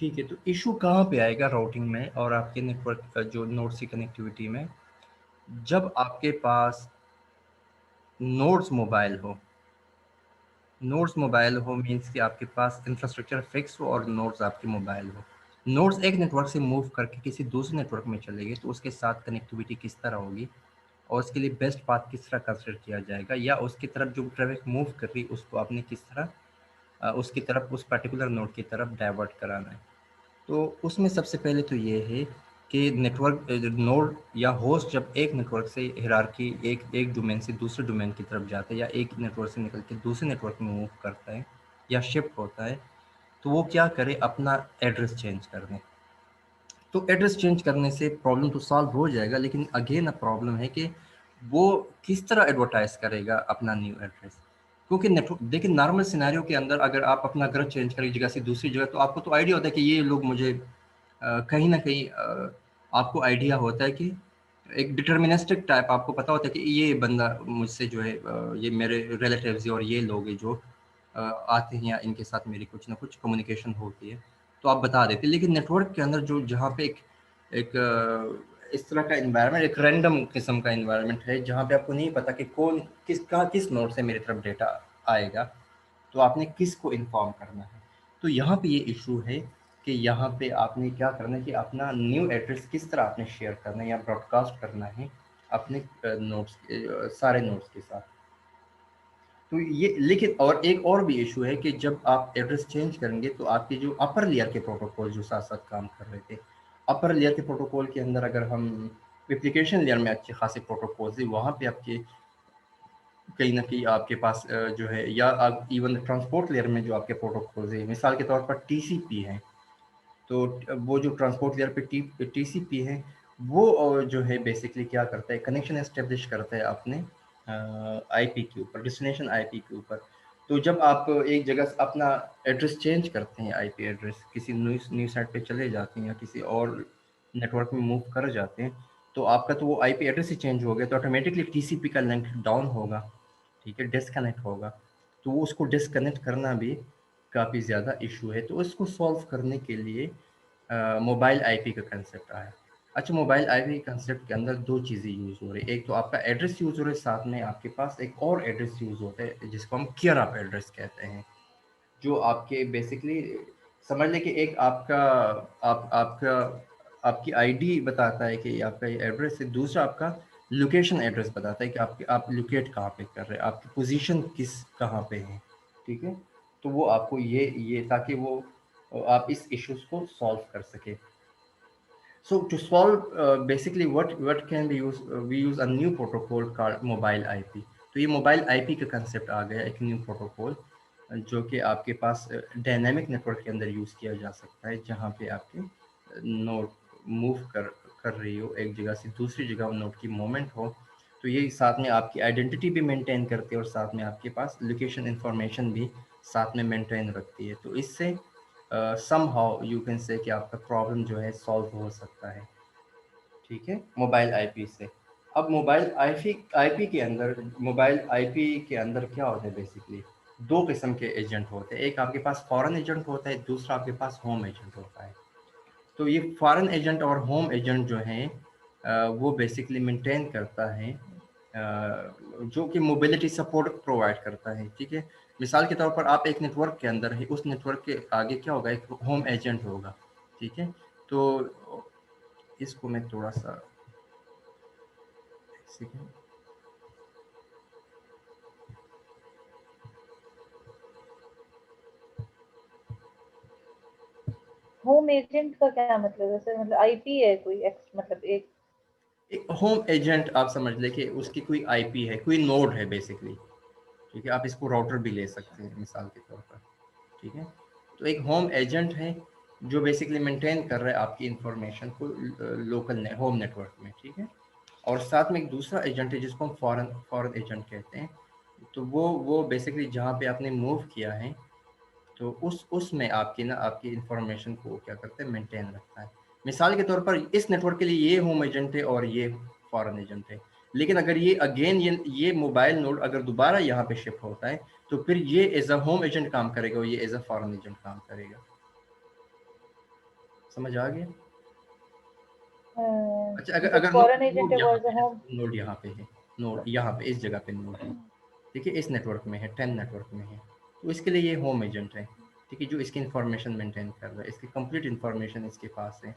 ठीक है, तो इशू कहाँ पे आएगा राउटिंग में और आपके नेटवर्क जो नोड से कनेक्टिविटी में, जब आपके पास नोड्स मोबाइल हो। नोड्स मोबाइल हो मीन्स कि आपके पास इंफ्रास्ट्रक्चर फिक्स हो और नोड्स आपके मोबाइल हो। नोड्स एक नेटवर्क से मूव करके किसी दूसरे नेटवर्क में चले गए तो उसके साथ कनेक्टिविटी किस तरह होगी और उसके लिए बेस्ट पाथ किस तरह कंसिडर किया जाएगा, या उसकी तरफ जो ट्रैफिक मूव कर रही उसको आपने किस तरह उसकी तरफ, उस पर्टिकुलर नोड की तरफ डाइवर्ट कराना है। तो उसमें सबसे पहले तो ये है कि नेटवर्क नोड या होस्ट जब एक नेटवर्क से हिरारकी एक एक डोमेन से दूसरे डोमेन की तरफ जाता है या एक नेटवर्क से निकल के दूसरे नेटवर्क में मूव करता है या शिफ्ट होता है, तो वो क्या करे, अपना एड्रेस चेंज कर दें। तो एड्रेस चेंज करने से प्रॉब्लम तो सॉल्व हो जाएगा, लेकिन अगेन अ प्रॉब्लम है कि वो किस तरह एडवर्टाइज करेगा अपना न्यू एड्रेस। क्योंकि नेटवर्क देखिए, नॉर्मल सिनेरियो के अंदर अगर आप अपना घर चेंज करें एक जगह से दूसरी जगह, तो आपको तो आइडिया होता है कि ये लोग मुझे कहीं ना कहीं आपको आइडिया होता है कि एक डिटर्मिनिस्टिक टाइप आपको पता होता है कि ये बंदा मुझसे जो है ये मेरे रिलेटिव्स और ये लोग हैं जो आते हैं या इनके साथ मेरी कुछ ना कुछ कम्युनिकेशन होती है, तो आप बता देते हैं। लेकिन नेटवर्क के अंदर जो जहाँ पे एक इस तरह का इन्वायरमेंट, एक रैंडम किस्म का इन्वायरमेंट है जहाँ पे आपको नहीं पता कि कौन किस नोड से मेरी तरफ डेटा आएगा, तो आपने किसको इन्फॉर्म करना है। तो यहाँ पे ये इशू है कि यहाँ पे आपने क्या करना है कि अपना न्यू एड्रेस किस तरह आपने शेयर करना है या ब्रॉडकास्ट करना है अपने नोट्स सारे नोट्स के साथ। तो ये लेकिन और एक और भी इशू है कि जब आप एड्रेस चेंज करेंगे तो आपके जो अपर लेयर के प्रोटोकॉल जो साथ साथ काम कर रहे थे, अपर लेयर के प्रोटोकॉल के अंदर अगर हम एप्लीकेशन लेयर में अच्छे खासे प्रोटोकॉल है, वहाँ पे आपके कहीं ना कहीं आपके पास जो है, या आप इवन ट्रांसपोर्ट लेयर में जो आपके प्रोटोकॉल है, मिसाल के तौर पर टीसीपी है, तो वो जो ट्रांसपोर्ट लेयर पे टीसीपी है, वो जो है बेसिकली क्या करता है, कनेक्शन एस्टेब्लिश करता है अपने आईपी के ऊपर, डेस्टिनेशन आईपी के ऊपर। तो जब आप एक जगह से अपना एड्रेस चेंज करते हैं, आईपी एड्रेस किसी न्यू साइट पे चले जाते हैं या किसी और नेटवर्क में मूव कर जाते हैं, तो आपका तो वो आईपी एड्रेस ही चेंज हो गया, तो ऑटोमेटिकली टीसीपी का लिंक डाउन होगा, ठीक है, डिस्कनेक्ट होगा। तो वो उसको डिस्कनेक्ट करना भी काफ़ी ज़्यादा इशू है। तो उसको सॉल्व करने के लिए मोबाइल आईपी का कंसेप्ट आया। अच्छा, मोबाइल आईपी कंसेप्ट के अंदर दो चीज़ें यूज़ हो रही है, एक तो आपका एड्रेस यूज़ हो रहा है, साथ में आपके पास एक और एड्रेस यूज़ होता है जिसको हम केयर ऑफ एड्रेस कहते हैं, जो आपके बेसिकली समझ लें कि एक आपका आपका आपकी आईडी बताता है कि आपका ये एड्रेस है, दूसरा आपका लोकेशन एड्रेस बताता है कि आप लोकेट कहाँ पे कर रहे हैं, आपकी पोजीशन कहाँ पे है, ठीक है। तो वो आपको ये ताकि वो आप इस इश्यूज को सॉल्व कर सके। So to solve basically what can be used, we use a new protocol called mobile IP। तो ये मोबाइल आईपी का कंसेप्ट आ गया, एक न्यू प्रोटोकॉल जो कि आपके पास डायनेमिक नेटवर्क के अंदर यूज़ किया जा सकता है, जहाँ पे आपके नोड मूव कर रही हो एक जगह से दूसरी जगह, नोड की मूवमेंट हो। तो ये साथ में आपकी आइडेंटिटी भी मेंटेन करती है और साथ में आपके पास लोकेशन इंफॉर्मेशन भी साथ में मेंटेन रखती है। तो इससे समहाउ यू कैन से कि आपका प्रॉब्लम जो है सॉल्व हो सकता है, ठीक है, मोबाइल आईपी से। अब मोबाइल आईपी के अंदर, मोबाइल आईपी के अंदर क्या होता है बेसिकली, दो किस्म के एजेंट होते हैं, एक आपके पास फॉरेन एजेंट होता है, दूसरा आपके पास होम एजेंट होता है। तो ये फॉरेन एजेंट और होम एजेंट जो हैं वो बेसिकली मेंटेन करता है जो कि मोबिलिटी सपोर्ट प्रोवाइड करता है, ठीक है। मिसाल के तौर पर आप एक नेटवर्क के अंदर है, उस नेटवर्क के आगे क्या होगा, एक होम एजेंट होगा, ठीक है। तो इसको मैं थोड़ा सा एक सेकेंड, होम एजेंट का क्या मतलब है सर? मतलब आईपी है कोई मतलब एक। एक होम एजेंट आप समझ ले कि उसकी कोई आईपी है, कोई नोड है बेसिकली, ठीक है। आप इसको राउटर भी ले सकते हैं मिसाल के तौर पर, ठीक है। तो एक होम एजेंट है जो बेसिकली मेंटेन कर रहा है आपकी इंफॉर्मेशन को लोकल होम नेटवर्क में, ठीक है। और साथ में एक दूसरा एजेंट है जिसको हम फॉरेन एजेंट कहते हैं। तो वो बेसिकली जहाँ पे आपने मूव किया है, तो उसमें आपकी ना आपकी इंफॉर्मेशन को क्या करते हैं, मेंटेन रखता है। मिसाल के तौर पर इस नेटवर्क के लिए ये होम एजेंट है और ये फॉरेन एजेंट है, लेकिन अगर ये अगेन ये मोबाइल नोड अगर दोबारा यहाँ पे शिफ्ट होता है, तो फिर ये एज अ होम एजेंट काम करेगा और ये एज अ फॉरेन एजेंट काम करेगा। समझ आ गया? अच्छा, अगर जो अगर फॉरेन नोड एजेंट है यहाँ वो पे है, होम। नोड यहाँ पे है, नोड यहाँ पे इस जगह पे नोड है, ठीक है, इस नेटवर्क में है, 10 नेटवर्क में है, तो इसके लिए ये होम एजेंट है, ठीक है, जो इसकी इन्फॉर्मेशन मेंटेन कर रहा है, इसकी कंप्लीट इन्फॉर्मेशन इसके पास है,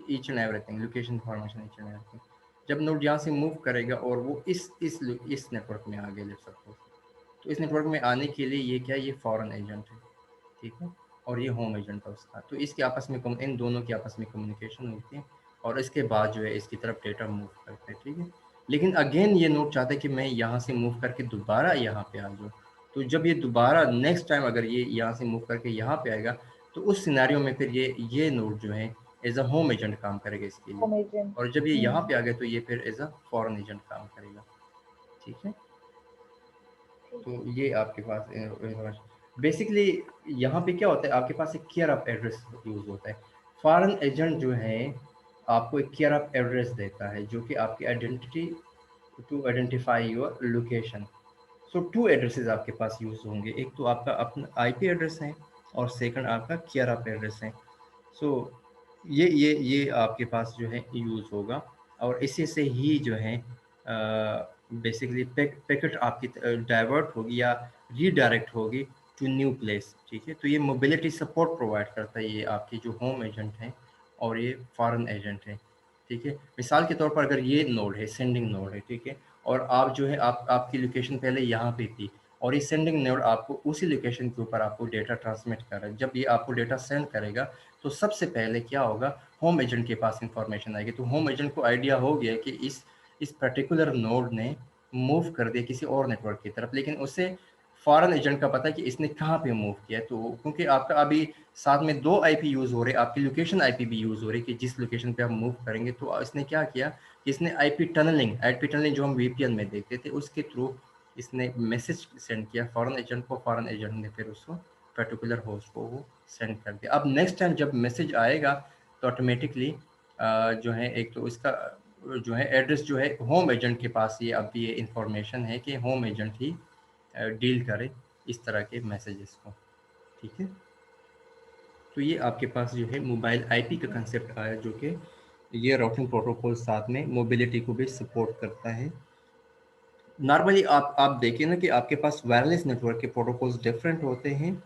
each and everything, location information each and everything. जब नोड यहाँ से मूव करेगा और वो इस नेटवर्क में आ गया, लेट्स सपोज, तो इस नेटवर्क में आने के लिए ये क्या है, ये फॉरेन एजेंट है, ठीक है, और ये होम एजेंट है उसका, तो इसके आपस में इन दोनों की आपस में कम्युनिकेशन होती है, और इसके बाद जो है इसकी तरफ डेटा मूव करते हैं, ठीक है। लेकिन अगेन ये नोट चाहता है कि मैं यहाँ से मूव करके दोबारा यहाँ पे आ जाऊँ, तो जब ये दोबारा नेक्स्ट टाइम अगर ये यहाँ से मूव करके यहाँ पे आएगा, तो उस सिनेरियो में फिर ये नोड जो है एज अ होम एजेंट काम करेगा इसके लिए, होम एजेंट। और जब ये यहाँ पे आ गया तो ये फिर एज अ फॉरेन एजेंट काम करेगा, ठीक है। ठीक तो है। ये आपके पास बेसिकली यहाँ पे क्या होता है, आपके पास एक केयर ऑफ एड्रेस यूज होता है। फॉरेन एजेंट जो है आपको एक केयर ऑफ एड्रेस देता है, जो कि आपकी identity to identify your location. So two addresses आपके पास यूज होंगे, एक तो आपका अपना आईपी एड्रेस है, और सेकंड आपका केयर ऑफ एड्रेस है। सो ये आपके पास जो है यूज़ होगा, और इसी से ही जो है बेसिकली पैकेट आपकी डाइवर्ट होगी या रीडायरेक्ट होगी टू न्यू प्लेस, ठीक है। तो ये मोबिलिटी सपोर्ट प्रोवाइड करता है, ये आपकी जो होम एजेंट है और ये फॉरेन एजेंट है, ठीक है। मिसाल के तौर पर अगर ये नोड है, सेंडिंग नोड है, ठीक है, और आप जो है आपकी लोकेशन पहले यहाँ पे थी, और ये सेंडिंग नोड आपको उसी लोकेशन के ऊपर आपको डेटा ट्रांसमिट कर रहा है। जब ये आपको डेटा सेंड करेगा, तो सबसे पहले क्या होगा, होम एजेंट के पास इंफॉर्मेशन आएगी, तो होम एजेंट को आइडिया हो गया कि इस पर्टिकुलर नोड ने मूव कर दिया किसी और नेटवर्क की तरफ, लेकिन उसे फॉरेन एजेंट का पता है कि इसने कहाँ पे मूव किया है। तो क्योंकि आपका अभी साथ में 2 आईपी यूज़ हो रहे हैं, आपकी लोकेशन आईपी भी यूज़ हो रही है कि जिस लोकेशन पे आप मूव करेंगे, तो इसने क्या किया कि इसने आईपी टनलिंग जो हम वीपीएन में देखते थे, उसके थ्रू इसने मैसेज सेंड किया फॉरेन एजेंट को, फॉरेन एजेंट ने फिर उसको पर्टिकुलर होस्ट को वो सेंड कर दिया। अब नेक्स्ट टाइम जब मैसेज आएगा, तो ऑटोमेटिकली जो है एक तो इसका जो है एड्रेस जो है होम एजेंट के पास, ये अब ये इंफॉर्मेशन है कि होम एजेंट ही डील करे इस तरह के मैसेजेस को, ठीक है। तो ये आपके पास जो है मोबाइल आईपी का कंसेप्ट आया, जो कि ये राउटिंग प्रोटोकॉल साथ में मोबिलिटी को भी सपोर्ट करता है। नॉर्मली आप देखिए ना कि आपके पास वायरलेस नेटवर्क के प्रोटोकॉल्स डिफरेंट होते हैं,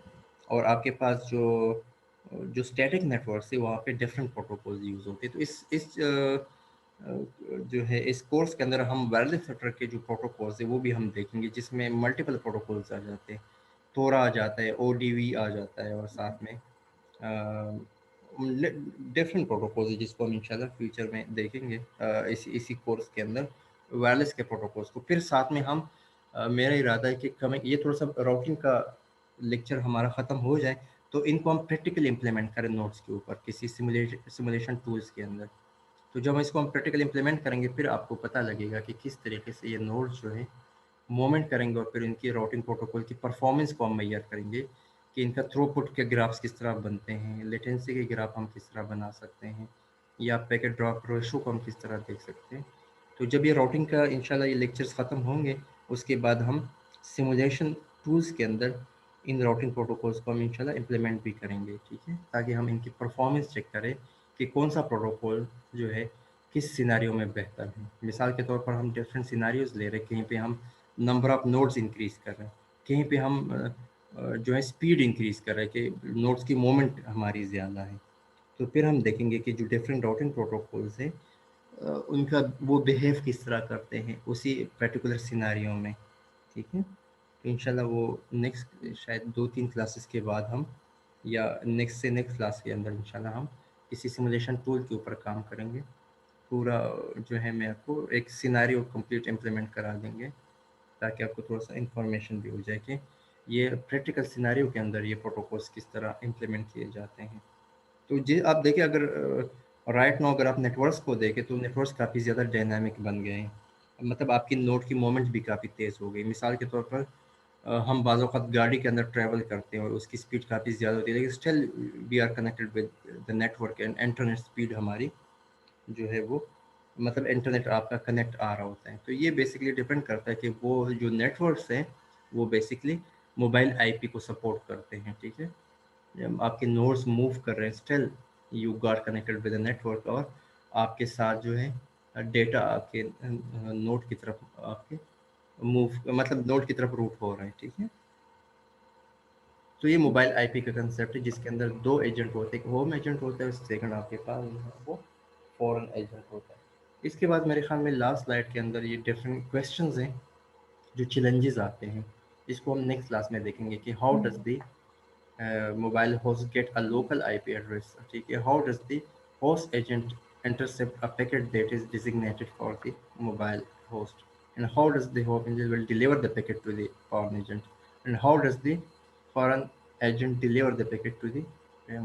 और आपके पास जो स्टैटिक नेटवर्क है वहाँ पे डिफरेंट प्रोटोकॉल्स यूज़ होते हैं। तो जो है इस कोर्स के अंदर हम वायरलेस नेटवर्क के जो प्रोटोकॉल्स है वो भी हम देखेंगे, जिसमें मल्टीपल प्रोटोकॉल्स आ जाते हैं, थोड़ा आ जाता है, ओडीवी आ जाता है, और साथ में डिफरेंट प्रोटोकॉल्स है, जिसको हम इंशाल्लाह फ्यूचर में देखेंगे इसी कोर्स के अंदर वायरलेस के प्रोटोकॉल्स को। फिर साथ में हम मेरा इरादा है कि कमिंग ये थोड़ा सा राउटिंग का लेक्चर हमारा ख़त्म हो जाए, तो इनको हम प्रैक्टिकली इम्प्लीमेंट करें नोट्स के ऊपर किसी सिमुलेशन टूल्स के अंदर। तो जब हम इसको हम प्रैक्टिकली इम्प्लीमेंट करेंगे, फिर आपको पता लगेगा कि किस तरीके से ये नोट्स जो है मूवमेंट करेंगे, और फिर इनकी राउटिंग प्रोटोकॉल की परफॉर्मेंस को हम मेजर करेंगे कि इनका थ्रूपुट के ग्राफ्स किस तरह बनते हैं, लेटेंसी के ग्राफ हम किस तरह बना सकते हैं, या पैकेट ड्रॉप रेशो को हम किस तरह देख सकते हैं। तो जब ये राउटिंग का इंशाल्लाह ये लेक्चर्स ख़त्म होंगे, उसके बाद हम सिमुलेशन टूल्स के अंदर इन राउटिंग प्रोटोकॉल्स को हम इंशाल्लाह इम्प्लीमेंट भी करेंगे, ठीक है, ताकि हम इनकी परफॉर्मेंस चेक करें कि कौन सा प्रोटोकॉल जो है किस सिनेरियो में बेहतर है। मिसाल के तौर पर हम डिफरेंट सिनेरियोज ले रहे हैं, कहीं पे हम नंबर ऑफ नोड्स इंक्रीज़ कर रहे हैं, कहीं पे हम जो है स्पीड इंक्रीज़ कर रहे हैं कि नोड्स की मूवमेंट हमारी ज़्यादा है। तो फिर हम देखेंगे कि जो डिफरेंट राउटिंग प्रोटोकॉल्स हैं उनका वो बिहेव किस तरह करते हैं उसी पर्टिकुलर सिनेरियो में, ठीक है। तो इंशाल्लाह वो नेक्स्ट शायद 2-3 क्लासेस के बाद हम, या नेक्स्ट क्लास के अंदर इंशाल्लाह हम किसी सिमुलेशन टूल के ऊपर काम करेंगे। पूरा जो है मैं आपको एक सिनेरियो कंप्लीट इम्प्लीमेंट करा देंगे, ताकि आपको थोड़ा-सा इन्फॉर्मेशन भी हो जाए कि ये प्रैक्टिकल सिनेरियो के अंदर ये प्रोटोकॉल्स किस तरह इम्प्लीमेंट किए जाते हैं। तो जी आप देखिए, अगर राइट नाउ अगर आप नेटवर्क्स को देखें, तो नेटवर्क्स काफ़ी ज़्यादा डायनामिक बन गए हैं। मतलब आपकी नोड की मूवमेंट भी काफ़ी तेज़ हो गई। मिसाल के तौर पर हम बाज़ औक़ात गाड़ी के अंदर ट्रैवल करते हैं और उसकी स्पीड काफ़ी ज़्यादा होती है, लेकिन still we are connected with the network, and internet speed हमारी जो है वो, मतलब इंटरनेट आपका कनेक्ट आ रहा होता है। तो ये बेसिकली डिपेंड करता है कि वो जो नेटवर्क्स हैं वो बेसिकली मोबाइल आईपी को सपोर्ट करते हैं, ठीक है। जब आपके नोड्स मूव कर रहे हैं still, you got connected with the network, और आपके साथ जो है डेटा आपके नोड की तरफ आपके मूव, मतलब नोड की तरफ रूट हो रहा है, ठीक है। तो ये मोबाइल आईपी का कंसेप्ट है, जिसके अंदर दो एजेंट होते हैं, एक होम एजेंट होता है, सेकंड आपके पास वो फॉरेन एजेंट होता है। इसके बाद मेरे ख्याल में लास्ट स्लाइड के अंदर ये डिफरेंट क्वेश्चंस हैं जो चैलेंजेस आते हैं, इसको हम नेक्स्ट क्लास में देखेंगे कि how does the mobile host get a local IP address, ठीक है। How does the host agent intercept a packet that is designated for the mobile host, and how does the host agent will deliver the packet to the foreign agent, and how does the foreign agent deliver the packet to the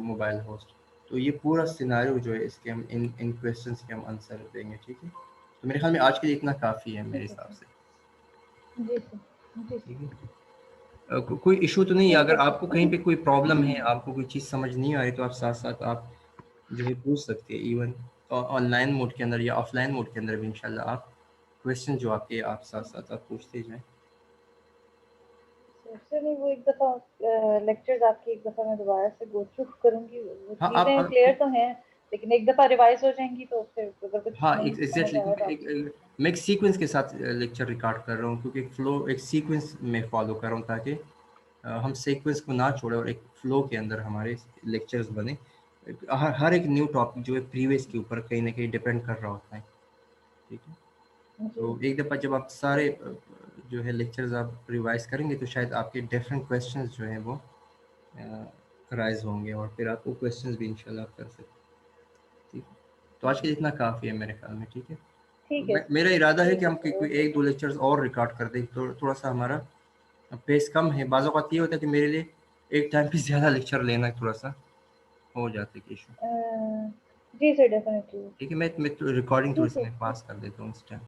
mobile host। तो ये पूरा scenario जो है इसके हम इन questions के हम answer देंगे, ठीक है। तो मेरे ख्याल में आज के लिए इतना काफ़ी है मेरे ठीक है हिसाब सर। से, जी सर। जी ठीक सर। है। कोई इशू तो नहीं है, ठीक अगर है आपको कहीं सर। पे कोई प्रॉब्लम है, आपको कोई चीज़ समझ नहीं आ रही, तो आप साथ साथ आप जो है पूछ सकते हैं, इवन ऑनलाइन मोड के अंदर या ऑफलाइन मोड के अंदर भी इंशाल्लाह आप क्वेश्चन जो आपके आप साथ साथ आप पूछते जाएं। सर नहीं, वो एक दफ़ा लेक्चर्स आपके एक दफ़ा मैं दोबारा से गो थ्रू करूँगी, वो हाँ चीज़ें क्लियर तो हैं, लेकिन एक दफ़ा रिवाइज हो जाएंगी तो फिर अगर कुछ हाँ नहीं समझ एग्जैक्टली, आया क्योंकि तो आप मैं एक सीक्वेंस के साथ लेक्चर रिकॉर्ड कर रहा हूँ, क्योंकि एक फ्लो एक सीक्वेंस में फॉलो कर रहा हूँ, ताकि हम सीक्वेंस को ना छोड़े और एक फ्लो के अंदर हमारे लेक्चर्स बने। हर एक न्यू टॉपिक जो है प्रीवियस के ऊपर कहीं ना कहीं डिपेंड कर रहा होता है, ठीक है। जी। तो एक दफ़ा जब आप सारे जो है लेक्चर्स आप रिवाइज करेंगे, तो शायद आपके डिफरेंट क्वेश्चंस जो हैं वो राइज होंगे, और फिर आप वो क्वेश्चंस भी इंशाल्लाह आप कर सकते हैं, ठीक है। तो आज के लिए इतना काफ़ी है मेरे ख्याल में, ठीक है। ठीक है मेरा इरादा है ठीक कि है हम सर। कोई ओके एक दो सर। लेक्चर्स और रिकॉर्ड कर दें, तो थोड़ा सा हमारा पेस कम है। बाज़ औक़ात ये होता है कि मेरे लिए एक टाइम पे ज़्यादा लेक्चर लेना थोड़ा सा हो जाता है इशू, जी सर, डेफिनेटली। ठीक है। मैं तो रिकॉर्डिंग थोड़ी ठीक सी है। मैं पास कर देता हूँ इस टाइम।